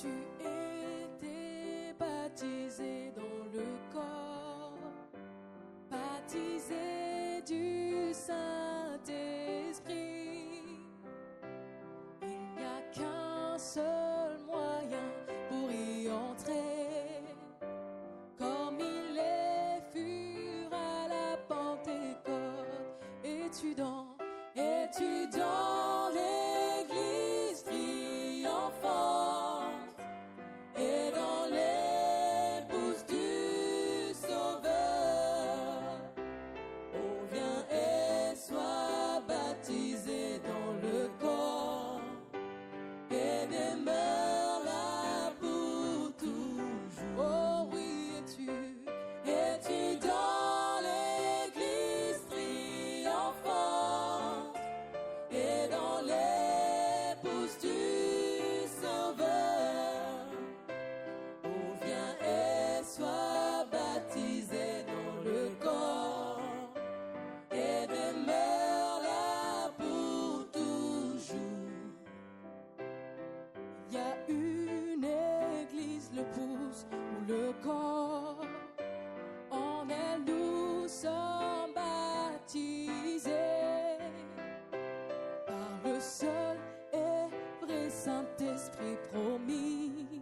tu étais baptisé dans le corps, baptisé du Saint-Esprit. Il n'y a qu'un seul moyen pour y entrer, comme il est fut à la Pentecôte. Es-tu dans l'église triomphante et dans l'épouse du Sauveur? Oh, viens et sois baptisé dans le corps et demeure là pour toujours. Oh oui, es-tu dans l'église triomphante et dans l'épouse du Sauveur? Oh, viens et sois baptisé dans le corps et demeure là pour toujours. Il y a une église, le pouce ou le corps. En elle nous sommes baptisés par le seul et vrai Saint-Esprit promis.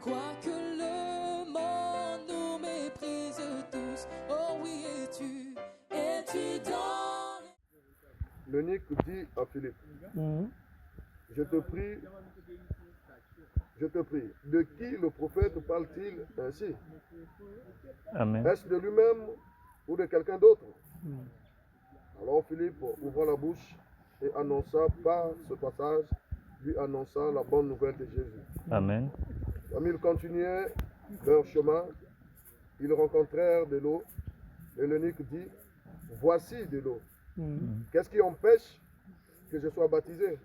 Quoique le monde nous méprise tous, oh oui, es-tu dans... L'eunuque dit à Philippe, je te prie, de qui le prophète parle-t-il ainsi? Amen. Est-ce de lui-même ou de quelqu'un d'autre? Alors Philippe ouvra la bouche et annonça par ce passage, lui annonça la bonne nouvelle de Jésus. Amen. Comme ils continuaient leur chemin, ils rencontrèrent de l'eau et l'eunuque dit, voici de l'eau. Qu'est-ce qui empêche que je sois baptisé?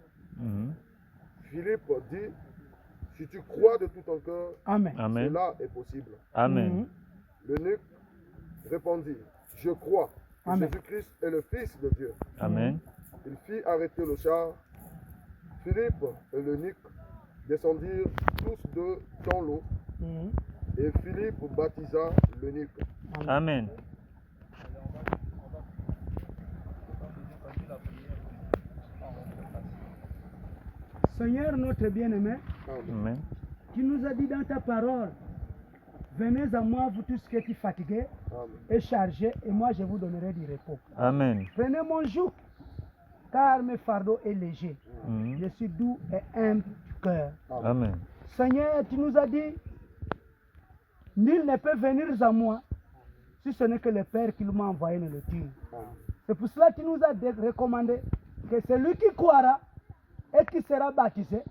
Philippe dit, si tu crois de tout ton cœur, Amen. Amen. cela est possible. Amen. L'eunuque répondit, je crois que Amen. Jésus-Christ est le Fils de Dieu. Amen. Il fit arrêter le char. Philippe et l'eunuque descendirent tous deux dans l'eau et Philippe baptisa l'eunuque. Amen. Seigneur notre bien-aimé, Amen. tu nous as dit dans ta parole, venez à moi vous tous qui êtes fatigués Amen. et chargés, et moi je vous donnerai du repos. Amen. Prenez mon joug, car mes fardeaux est léger. Mhm. Je suis doux et humble du cœur. Amen. Seigneur, tu nous as dit, nul ne peut venir à moi si ce n'est que le Père qui m'a envoyé ne le tue. C'est pour cela que tu nous as recommandé que celui qui croira et qui sera baptisé,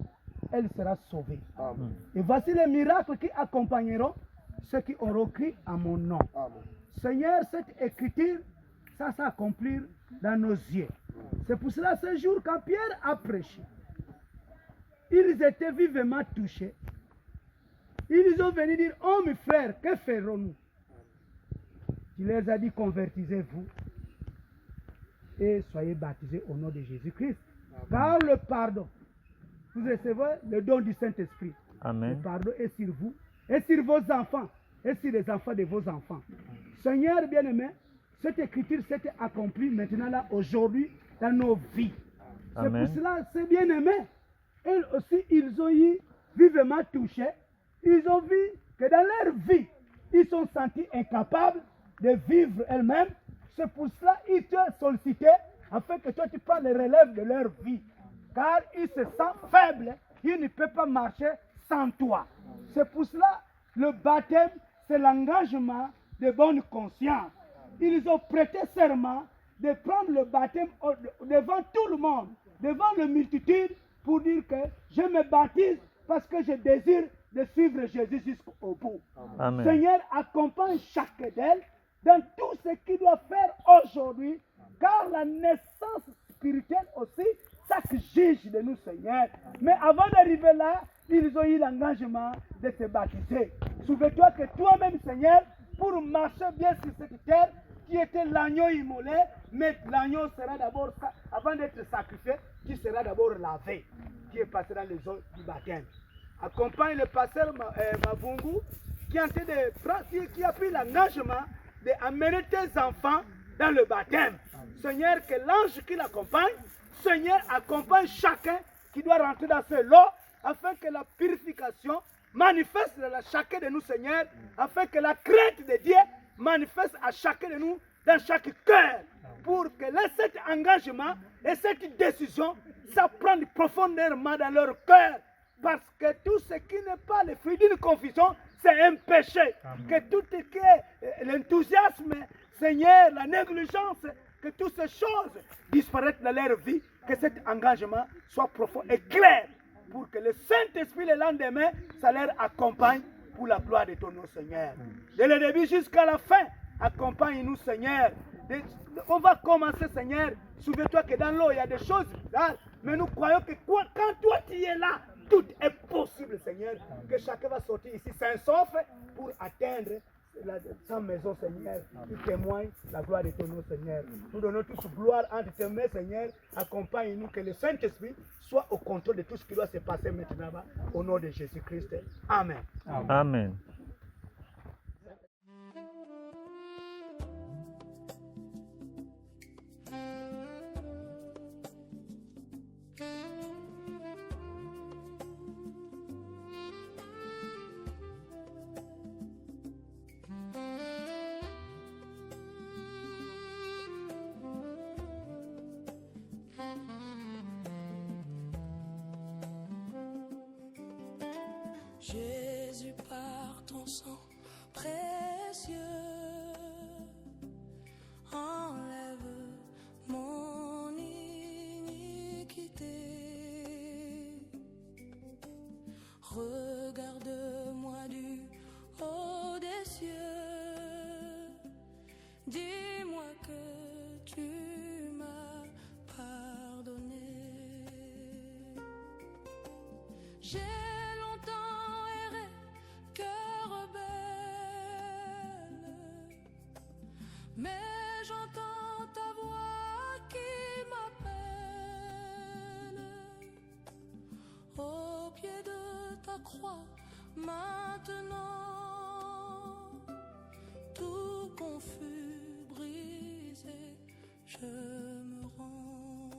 elle sera sauvée. Amen. Et voici les miracles qui accompagneront ceux qui auront cru à mon nom. Amen. Seigneur, cette écriture, ça s'accomplir dans nos yeux. C'est pour cela ce jour, quand Pierre a prêché, ils étaient vivement touchés. Ils ont venu dire, oh mes frères, que ferons-nous? Il les a dit, convertissez-vous et soyez baptisés au nom de Jésus-Christ. Car le pardon, vous recevez le don du Saint-Esprit. Le Amen. pardon est sur vous et sur vos enfants et sur les enfants de vos enfants. Seigneur bien-aimé, cette écriture s'est accomplie maintenant là, aujourd'hui, dans nos vies. C'est Amen. pour cela, ces bien-aimés, eux aussi, ils ont eu vivement touché. Ils ont vu que dans leur vie, ils sont sentis incapables de vivre elles-mêmes. C'est pour cela qu'ils t'ont sollicité afin que toi tu prennes le relève de leur vie. Car ils se sentent faibles, ils ne peuvent pas marcher sans toi. C'est pour cela le baptême, c'est l'engagement de bonne conscience. Ils ont prêté serment de prendre le baptême devant tout le monde, devant la multitude, pour dire que je me baptise parce que je désire de suivre Jésus jusqu'au bout. Amen. Seigneur, accompagne chaque d'elles dans tout ce qu'il doit faire aujourd'hui, car la naissance spirituelle aussi, ça exige de nous, Seigneur. Mais avant d'arriver là, ils ont eu l'engagement de se baptiser. Souviens-toi que toi-même, Seigneur, pour marcher bien sur cette terre, qui était l'agneau immolé, mais l'agneau sera d'abord, avant d'être sacrifié, qui sera d'abord lavé, qui est passé dans les eaux du baptême. accompagne le pasteur Mavungu qui, qui a pris l'engagement d'amener tes enfants dans le baptême. Seigneur, que l'ange qui l'accompagne, Seigneur, accompagne chacun qui doit rentrer dans ce lot afin que la purification manifeste dans chacun de nous, Seigneur, afin que la crainte de Dieu manifeste à chacun de nous dans chaque cœur, pour que cet engagement et cette décision, ça prenne profondément dans leur cœur, parce que tout ce qui n'est pas le fruit d'une confusion, c'est un péché. Amen. Que tout ce qui est l'enthousiasme, Seigneur, la négligence, que toutes ces choses disparaissent dans leur vie, que cet engagement soit profond et clair, pour que le Saint-Esprit le lendemain, ça leur accompagne pour la gloire de ton nom, Seigneur. Dès le début jusqu'à la fin, accompagne-nous, Seigneur. On va commencer, Seigneur. Souviens-toi que dans l'eau, il y a des choses là, mais nous croyons que quand toi tu es là, tout est possible, Seigneur. Que chacun va sortir ici sain sauf pour atteindre sa maison, Seigneur. Tu témoignes la gloire de ton nom, Seigneur. Nous donnons tous gloire entre tes mains, Seigneur. Accompagne-nous, que le Saint-Esprit soit au contrôle de tout ce qui doit se passer maintenant, au nom de Jésus-Christ. Amen. Amen. Amen. Jésus, par ton sang précieux, enlève mon iniquité. Regarde-moi du haut des cieux, dis-moi que tu m'as pardonné. J'ai mais j'entends ta voix qui m'appelle au pied de ta croix. Maintenant, tout confus, brisé, je me rends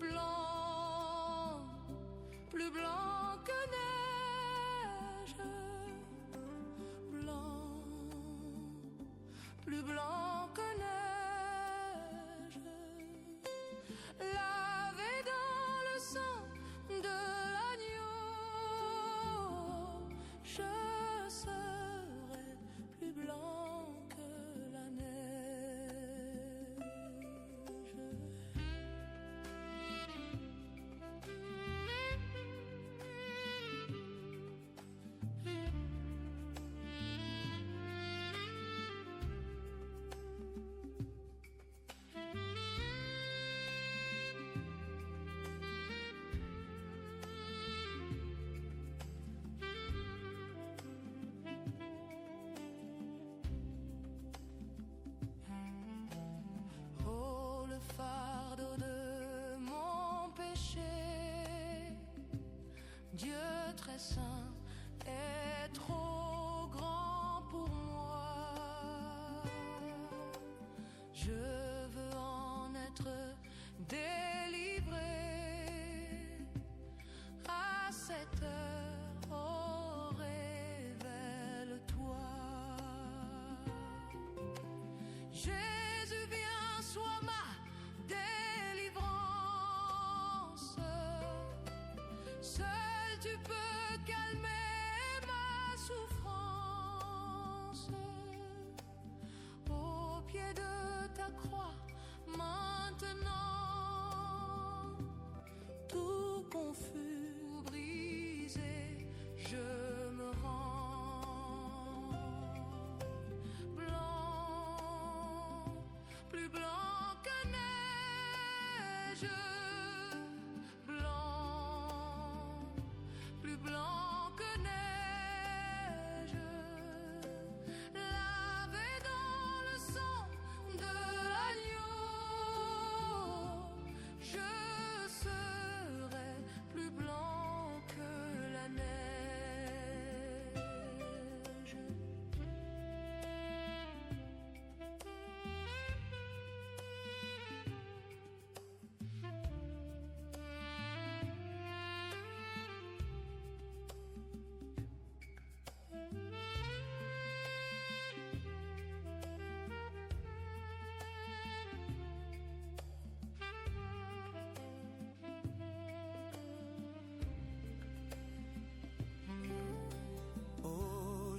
blanc, plus blanc que neige, plus blanc que neige, lavé dans le sang de l'agneau, je serai plus blanc que la neige. Dieu très saint est trop grand pour moi. Je veux en être délivré. À cette heure, oh, révèle-toi. Jésus, viens, sois ma délivrance. Seul tu peux calmer ma souffrance. Au pied de ta croix, maintenant, tout confus, brisé, je me rends blanc, plus blanc que neige. Plus blanc que neige, lavé dans le sang de l'agneau,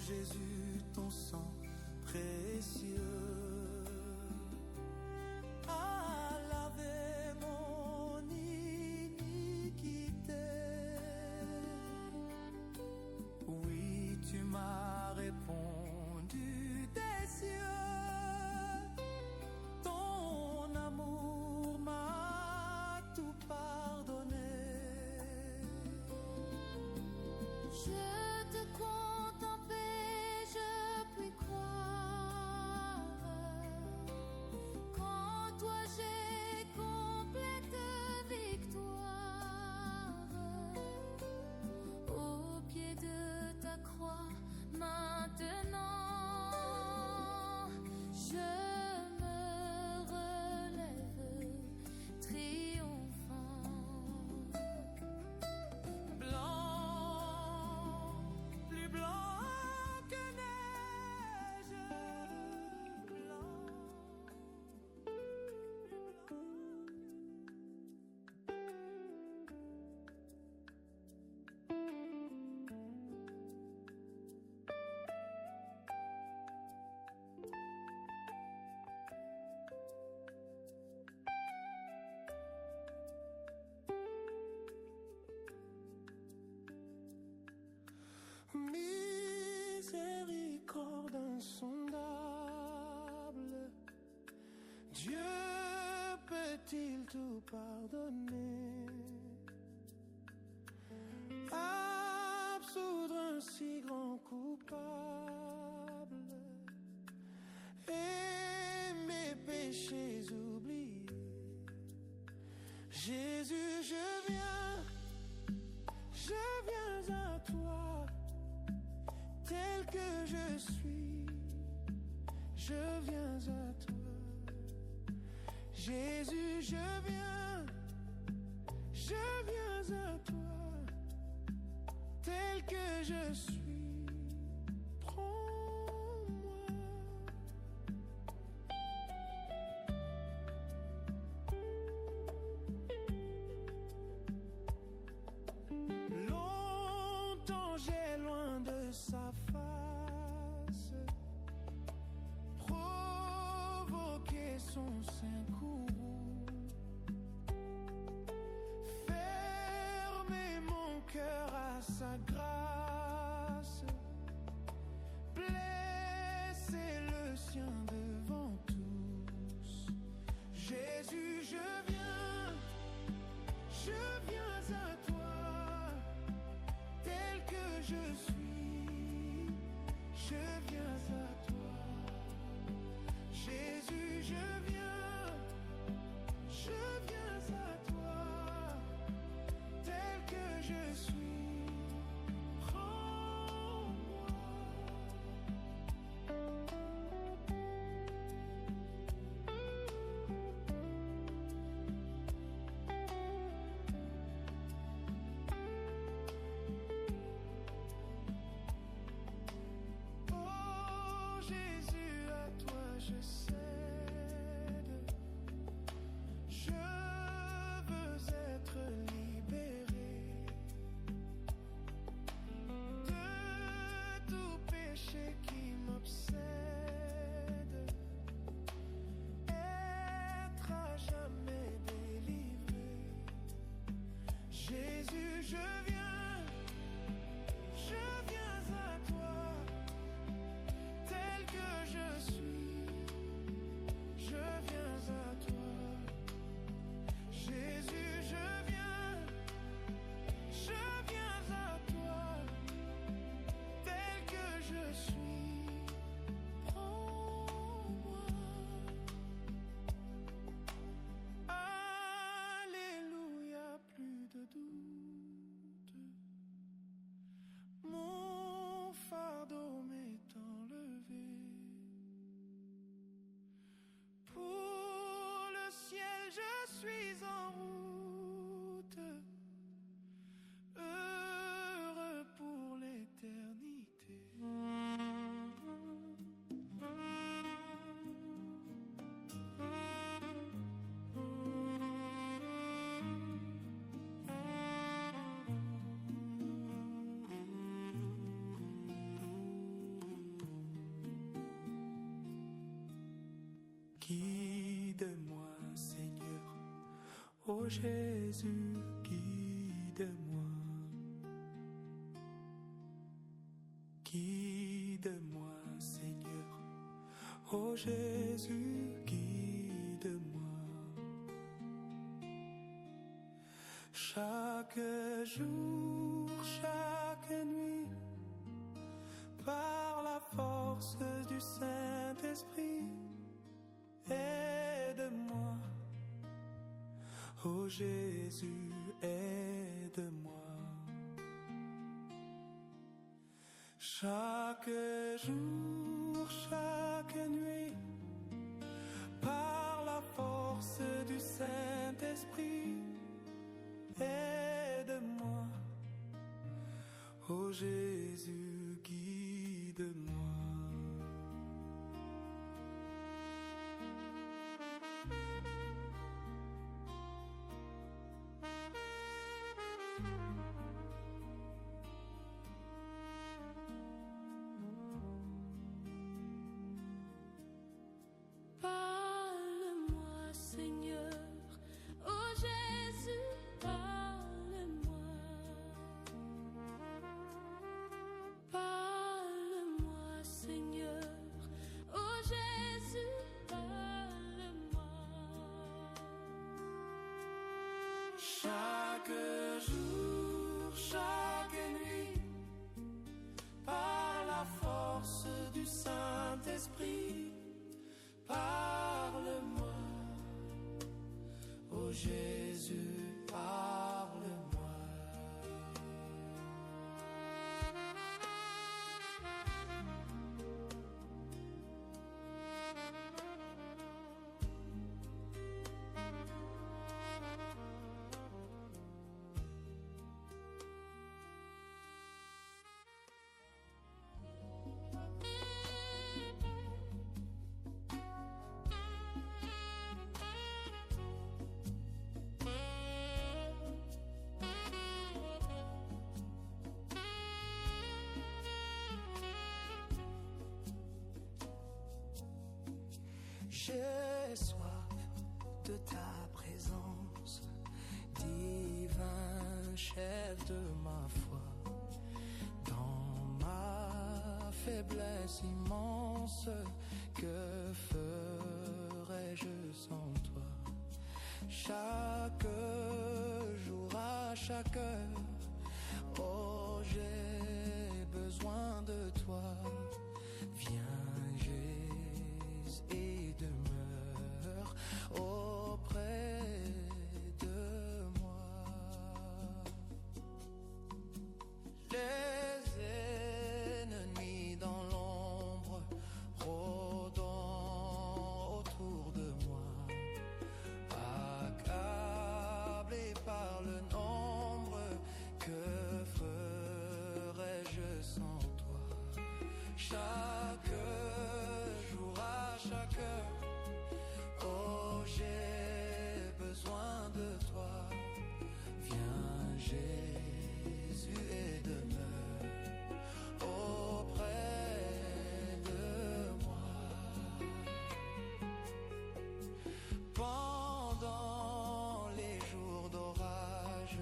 Jésus, ton sang précieux a lavé mon iniquité. Oui, tu m'as répondu des cieux, ton amour m'a tout pardonné. Je te contemple et je puis croire qu'en toi j'ai complète victoire. Au pied de ta croix, maintenant, je me relève triomphant. Blanc, plus blanc que neige, blanc, miséricorde insondable, Dieu peut-il tout pardonner, absoudre un si grand coupable et mes péchés oubliés? Jésus, je viens à toi, tel que je suis, je viens à toi. Jésus, je viens à toi, tel que je suis, prends-moi. Longtemps j'ai loin de sa face provoqué son sein courroux, fermé mon cœur à sa grâce, blessé le sien devant tous. Jésus, je viens à toi, tel que je suis, je viens à toi. Jésus, je viens à toi, tel que je suis, prends-moi. Oh Jésus, à toi je cède, je veux être libéré de tout péché qui m'obsède, être à jamais délivré. Jésus, je viens à toi, tel que je suis, je viens à toi. Jésus, je viens à toi, tel que je suis, prends-moi. Alléluia, plus de doute, Oh Jésus, guide-moi. Guide-moi, Seigneur. Oh Jésus, guide-moi. Chaque jour, chaque nuit, par la force du Saint-Esprit, aide-moi. Oh Jésus, aide-moi. Chaque jour, chaque nuit, par la force du Saint-Esprit, aide-moi. Oh Jésus, guide-moi. Parle-moi, Seigneur. Oh Jésus, parle-moi. Parle-moi, Seigneur. Oh Jésus, parle-moi. Chaque jour, chaque nuit, par la force du Saint-Esprit, parle-moi. Oh Jésus, parle-moi. J'ai soif de ta présence, divin chef de ma foi. Dans ma faiblesse immense, que ferais-je sans toi? Chaque jour, à chaque heure, oh j'ai besoin de toi. Viens Jésus et demeure auprès de moi. Les ennemis dans l'ombre rôdant autour de moi, accablés par le nombre, que ferais-je sans toi? Chaque jour, à chaque heure, oh j'ai besoin de toi. Viens Jésus et demeure auprès de moi. Pendant les jours d'orage,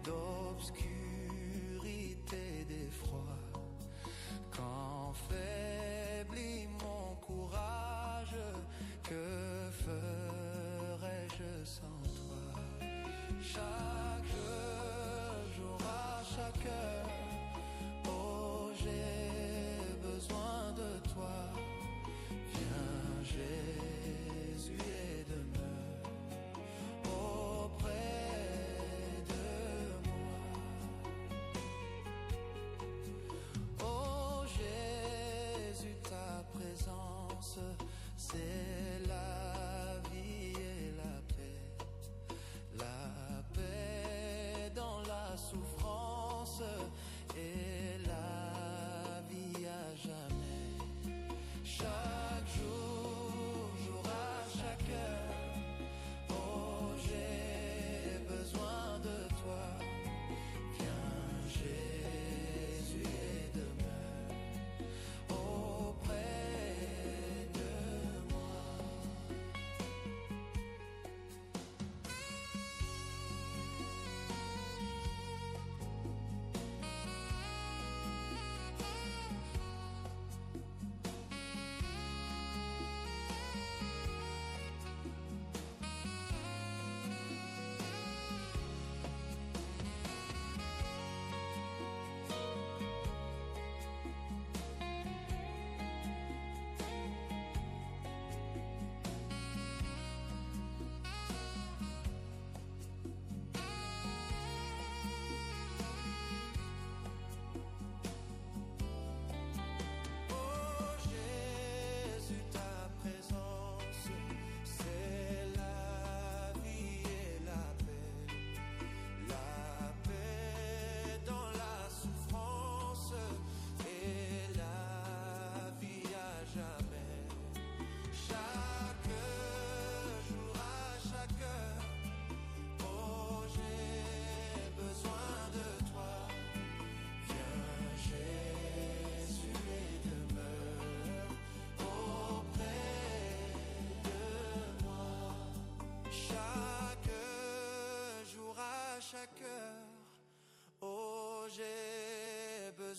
d'obscurité, d'effroi, quand faiblit mon courage,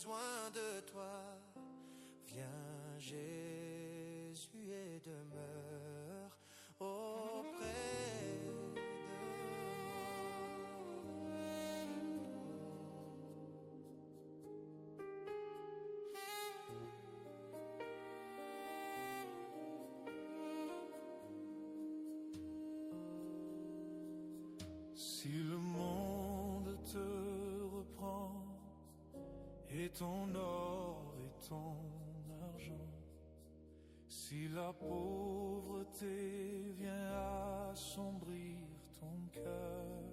besoin de toi. Viens Jésus et demeure auprès de moi. Si le monde te reprend et ton or et ton argent, si la pauvreté vient assombrir ton cœur,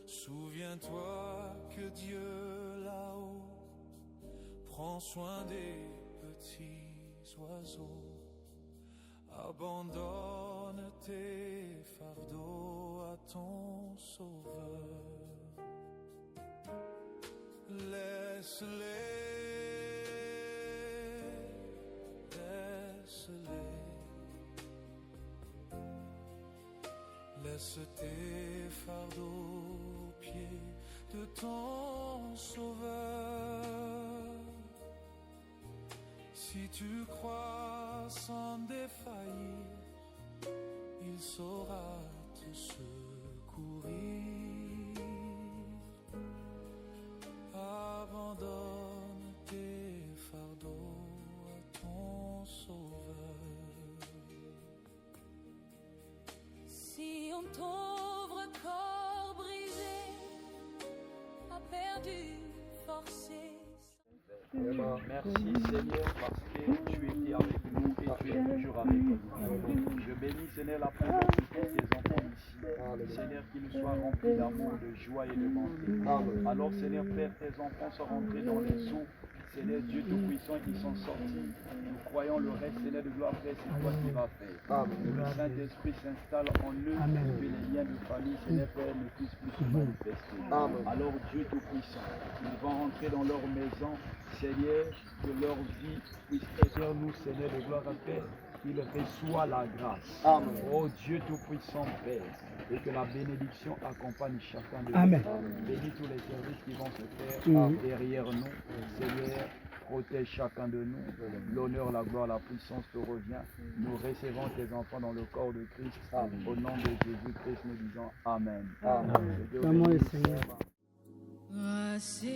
souviens-toi que Dieu là-haut prend soin des petits oiseaux. Abandonne tes fardeaux à ton Sauveur. Laisse-les, laisse-les. Laisse tes fardeaux aux pieds de ton Sauveur. Si tu crois sans défaillir, il saura te secourir. Abandonne tes fardeaux à ton Sauveur. Si on pauvre corps brisé a perdu forcé. Merci Seigneur parce que tu étais avec nous et tu es toujours avec nous. Je bénis Seigneur la présence de tous tes enfants ici. Seigneur, qu'ils soient remplis d'amour, de joie et de bonté. Alors Seigneur Père, tes enfants sont rentrés dans les eaux. Seigneur Dieu Tout-Puissant, ils sont sortis. Nous croyons le reste, Seigneur de gloire, Père, c'est toi qui vas faire. Le Saint-Esprit s'installe en eux, que les liens de famille, Seigneur Père, ne puissent plus se manifester. Alors Dieu Tout-Puissant, ils vont rentrer dans leur maison, Seigneur, que leur vie puisse être nous, Seigneur de gloire, Père, qu'ils reçoivent la grâce. Oh Dieu Tout-Puissant, Père, et que la bénédiction accompagne chacun de nous. Bénis tous les services qui vont se faire derrière nous. Seigneur, protège chacun de nous. L'honneur, la gloire, la puissance te revient. Nous recevons tes enfants dans le corps de Christ. Au nom de Jésus-Christ, nous disons Amen. Vraiment, le Seigneur. Voici